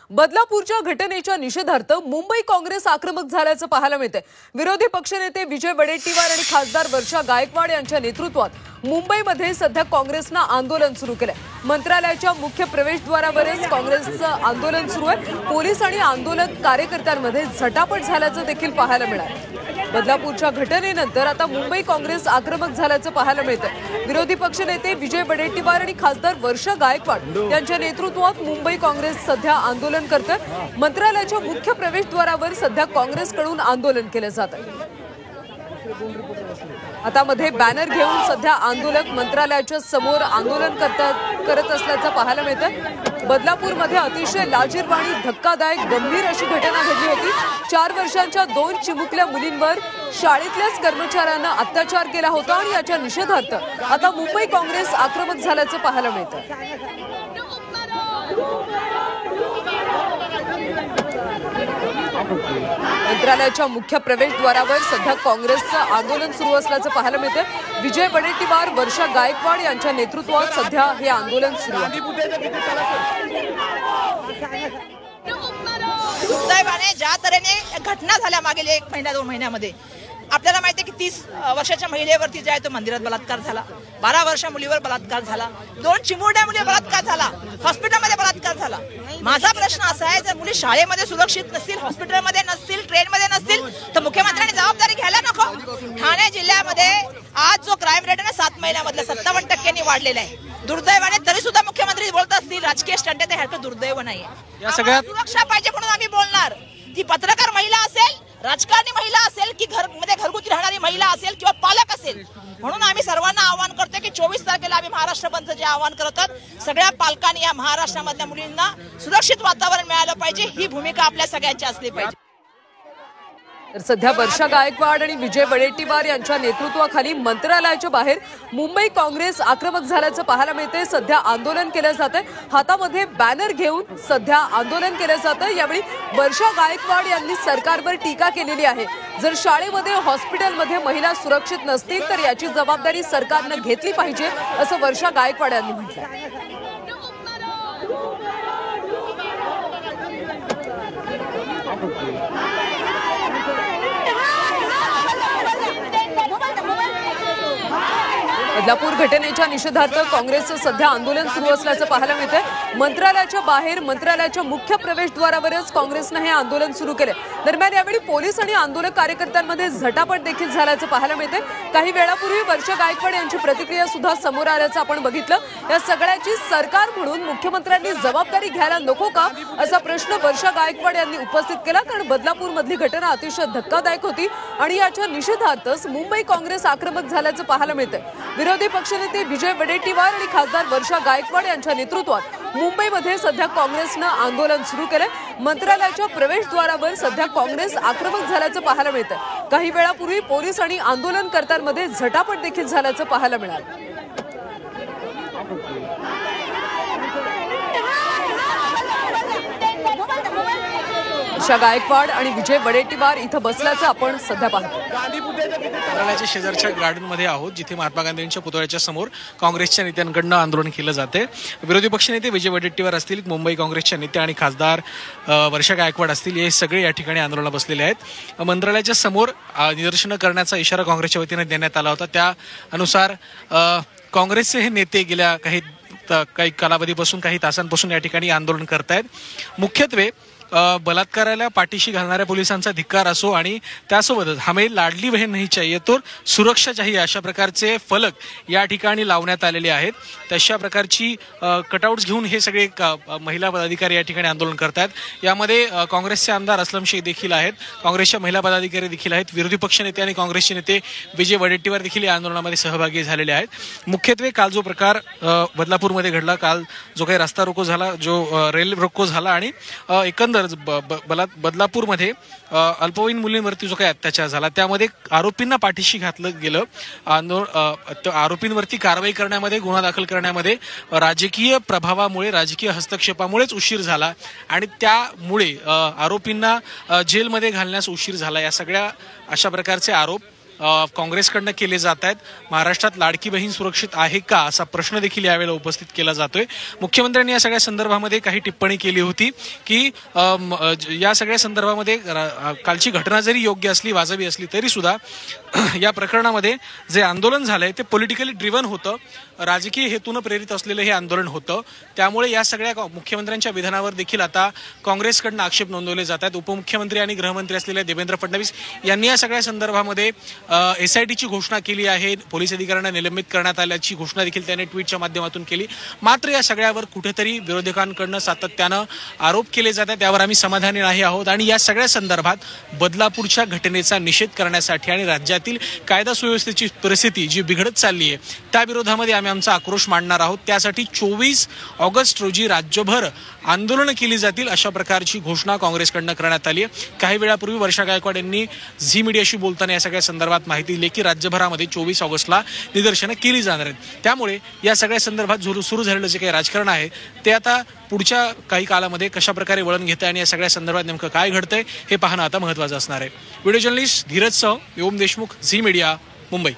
बदलापूरच्या घटनेच्या निषेधार्थ मुंबई काँग्रेस आक्रमक झाल्याचं पाहायला मिळतंय। विरोधी पक्षनेते विजय वडेट्टीवार आणि खासदार वर्षा गायकवाड यांच्या नेतृत्वात मुंबईमध्ये सध्या काँग्रेसनं आंदोलन सुरू केलंय। मंत्रालयाच्या मुख्य प्रवेशद्वारावरच काँग्रेसचं आंदोलन सुरू आहे। पोलीस आणि आंदोलक कार्यकर्त्यांमध्ये झटापट झाल्याचं देखील पाहायला मिळालं। बदलापूरच्या घटनेनंतर आता मुंबई काँग्रेस आक्रमक झाल्याचं पाहायला मिळतंय। विरोधी पक्षनेते विजय वडेट्टीवार आणि खासदार वर्षा गायकवाड यांच्या नेतृत्वात मुंबई काँग्रेस सध्या आंदोलन करते। मंत्रालयाच्या मुख्य प्रवेशद्वारावर सध्या काँग्रेसकडून आंदोलन केलं जात आहे। आता मध्ये बॅनर घेऊन सध्या आंदोलक मंत्रालयाच्या समोर आंदोलन करत असल्याचं पाहायला मिळतं। बदलापूरमध्ये अतिशय लाजिरवाणी धक्कादायक गंभीर अशी घटना घडली होती। 4 वर्षांच्या 2 चिमुकल्या मुलींवर शाळेतल्याच कर्मचाऱ्यांना अत्याचार केला होता आणि याच्या निषेधार्थ आता मुंबई काँग्रेस आक्रमक झाल्याचं पाहायला मिळतं। मंत्रालयाच्या मुख्य प्रवेशद्वारावर सध्या काँग्रेसचं आंदोलन सुरू असल्याचं पाहायला मिळतं। विजय वडेट्टीवार वर्षा गायकवाड यांच्या नेतृत्वात सध्या हे आंदोलन सुरू आहे। दुर्दैवाने ज्या तऱ्हेने घटना झाल्या मागील 1 महिना 2 महिन्यामध्ये आपल्याला माहिती आहे की 30 वर्षाच्या महिलेवरती जो आहे तो मंदिरात बलात्कार झाला, 12 वर्षा मुलीवर बलात्कार झाला, 2 चिमुरड्या मुलीवर बलात्कार झाला, हॉस्पिटलमध्ये बलात्कार झाला। माझा प्रश्न असा आहे, जर मुली शाळेमध्ये सुरक्षित नसतील, हॉस्पिटलमध्ये नसतील, ट्रेनमध्ये नसतील तर मुख्यमंत्र्यांनी जबाबदारी घ्यायला नको। ठाणे जिल्ह्यामध्ये आज जो क्राईम रेट आहे ना 7 महिन्यामधला 57% वाढलेला आहे। दुर्दैवाने तरी सुद्धा मुख्यमंत्री बोलत असतील राजकीय स्टंट आहे, ह्याचं दुर्दैव नाहीये। या सगळ्यात सुरक्षा पाहिजे म्हणून आम्ही बोलणार। ती पत्रकार महिला असेल, राजकारणी महिला असेल की घरगुती राहणारी महिला असेल किंवा पालक असेल, म्हणून आम्ही सर्वांना आवाहन करतो की 24 तारखेला आम्ही महाराष्ट्र बंदचं जे आवाहन करतात, सगळ्या पालकांनी या महाराष्ट्रामधल्या मुलींना सुरक्षित वातावरण मिळालं पाहिजे, ही भूमिका आपल्या सगळ्यांची असली पाहिजे। तर सध्या वर्षा गायकवाड आणि विजय वडेट्टीवार यांच्या नेतृत्वाखाली मंत्रालयाच्या बाहेर मुंबई काँग्रेस आक्रमक झाल्याचं पाहायला मिळते। सध्या आंदोलन केलं जातंय, हातामध्ये बॅनर घेऊन सध्या आंदोलन केलं जातंय। यावेळी वर्षा गायकवाड यांनी सरकारवर टीका केलेली आहे। जर शाळेमध्ये हॉस्पिटलमध्ये महिला सुरक्षित नसतील तर याची जबाबदारी सरकारनं घेतली पाहिजे असं वर्षा गायकवाड यांनी म्हटलं। बदलापूर घटनेच्या निषेधार्थ काँग्रेसचं सध्या आंदोलन सुरू असल्याचं पाहायला मिळतंय। मंत्रालयाच्या बाहेर मंत्रालयाच्या मुख्य प्रवेशद्वारावरच काँग्रेसनं हे आंदोलन सुरू केलं। दरम्यान यावेळी पोलीस आणि आंदोलक कार्यकर्त्यांमध्ये झटापट देखील झाल्याचं पाहायला मिळतंय। काही वेळापूर्वी वर्षा गायकवाड यांची प्रतिक्रिया सुद्धा समोर आल्याचं आपण बघितलं। या सगळ्याची सरकार म्हणून मुख्यमंत्र्यांनी जबाबदारी घ्यायला नको का असा प्रश्न वर्षा गायकवाड यांनी उपस्थित केला, कारण बदलापूरमधली घटना अतिशय धक्कादायक होती आणि याच्या निषेधार्थच मुंबई काँग्रेस आक्रमक झाल्याचं पाहायला मिळतंय। विरोधी पक्षनेते विजय वडेट्टीवार आणि खासदार वर्षा गायकवाड यांच्या नेतृत्वात मुंबईमध्ये सध्या काँग्रेसनं आंदोलन सुरू केलंय। मंत्रालयाच्या प्रवेशद्वारावर सध्या काँग्रेस आक्रमक झाल्याचं पाहायला मिळतंय। काही वेळापूर्वी पोलीस आणि आंदोलनकर्त्यांमध्ये झटापट देखील झाल्याचं पाहायला मिळालं। वर्षा गायकवाड आणि विजय वडेट्टीवार इथं बसल्याचं आपण सध्या पाहतो। मंत्रालयाच्या शेजारच्या गार्डनमध्ये आहोत, जिथे महात्मा गांधींच्या पुतळ्याच्या समोर काँग्रेसच्या नेत्यांकडून आंदोलन केलं जाते। विरोधी पक्षनेते विजय वडेट्टीवार असतील, मुंबई काँग्रेसच्या नेते आणि खासदार वर्षा गायकवाड असतील, हे सगळे या ठिकाणी आंदोलनाला बसलेले आहेत। मंत्रालयाच्या समोर निदर्शनं करण्याचा इशारा काँग्रेसच्या वतीने देण्यात आला होता। त्या अनुसार काँग्रेसचे हे नेते गेल्या काही कालावधीपासून, काही तासांपासून या ठिकाणी आंदोलन करतायत। मुख्यत्वे बलात्काराला पाठीशी घालणाऱ्या पोलिसांचा धिक्कार असो आणि त्यासोबतच हमें लाडली बहन नहीं चाहिए तो सुरक्षा चाहिए अशा प्रकारचे फलक या ठिकाणी लावण्यात आलेले आहेत। तशा प्रकारची कटआउट्स घेऊन हे सगळे महिला पदाधिकारी या ठिकाणी आंदोलन करतात। यामध्ये काँग्रेसचे आमदार असलम शेख देखील आहेत, काँग्रेसच्या महिला पदाधिकारी देखील आहेत, विरोधी पक्षनेते आणि काँग्रेसचे नेते विजय वडेट्टीवार देखील या आंदोलनामध्ये सहभागी झालेले आहेत। मुख्यत्वे काल जो प्रकार बदलापूरमध्ये घडला, काल जो काही रस्ता रोको झाला, जो रेल रोको झाला आणि एकंदर बदलापूरमध्ये अल्पवयीन मुलींवरती जो काही अत्याचार झाला, त्यामध्ये आरोपींना पाठीशी घातलं गेलं। आरोपींवरती कारवाई करण्यामध्ये, गुन्हा दाखल करण्यामध्ये राजकीय प्रभावामुळे, राजकीय हस्तक्षेपामुळेच उशीर झाला आणि त्यामुळे आरोपींना जेलमध्ये घालण्यास उशीर झाला। या सगळ्या अशा प्रकारचे आरोप काँग्रेसकडनं केले जात आहेत. महाराष्ट्रात लाडकी बहीण सुरक्षित आहे का असा प्रश्न देखील यावेळेला उपस्थित केला जातोय. मुख्यमंत्र्यांनी या सगळ्या संदर्भामध्ये काही टिप्पणी केली होती की या सगळ्या संदर्भामध्ये कालची घटना जरी योग्य असली, वाजवी असली, तरी सुद्धा या प्रकरणामध्ये जे आंदोलन झालंय ते पॉलिटिकली ड्रिव्हन होतं, राजकीय हेतून प्रेरित असलेलं हे आंदोलन होतं. त्यामुळे या सगळ्या मुख्यमंत्र्यांच्या विधानावर देखील आता काँग्रेसकडनं आक्षेप नोंदवले जात आहेत. उपमुख्यमंत्री आणि गृहमंत्री असलेल्या देवेंद्र फडणवीस यांनी या सगळ्या संदर्भामध्ये SITची घोषणा केली आहे. पोलीस अधिकाऱ्यांना निलंबित करण्यात आल्याची घोषणा देखील त्यांनी ट्विटच्या माध्यमातून केली. मात्र या सगळ्यावर कुठेतरी विरोधकांकडनं सातत्यानं आरोप केले जात आहेत. त्यावर आम्ही समाधानी नाही आहोत आणि या सगळ्या संदर्भात बदलापूरच्या घटनेचा निषेध करण्यासाठी आणि राज्यातील कायदा सुव्यवस्थेची परिस्थिती जी बिघडत चालली आहे त्या विरोधामध्ये आम्ही आमचा आक्रोश मांडणार आहोत. त्यासाठी 24 ऑगस्ट रोजी राज्यभर आंदोलनं केली जातील अशा प्रकारची घोषणा काँग्रेसकडनं करण्यात आली आहे. काही वेळापूर्वी वर्षा गायकवाड यांनी झी मीडियाशी बोलताना या सगळ्या संदर्भात माहिती दिली की राज्यभरामध्ये 24 ऑगस्टला निदर्शनं केली जाणार आहेत. त्यामुळे या सगळ्या संदर्भात सुरू झालेलं जे काही राजकारण आहे ते आता पुढच्या काही काळामध्ये कशा प्रकारे वळण घेतं आणि या सगळ्या संदर्भात नेमकं काय घडतंय हे पाहणं आता महत्त्वाचं असणार आहे. व्हिडिओ जर्नलिस्ट धीरज सह ओम देशमुख, झी मीडिया, मुंबई.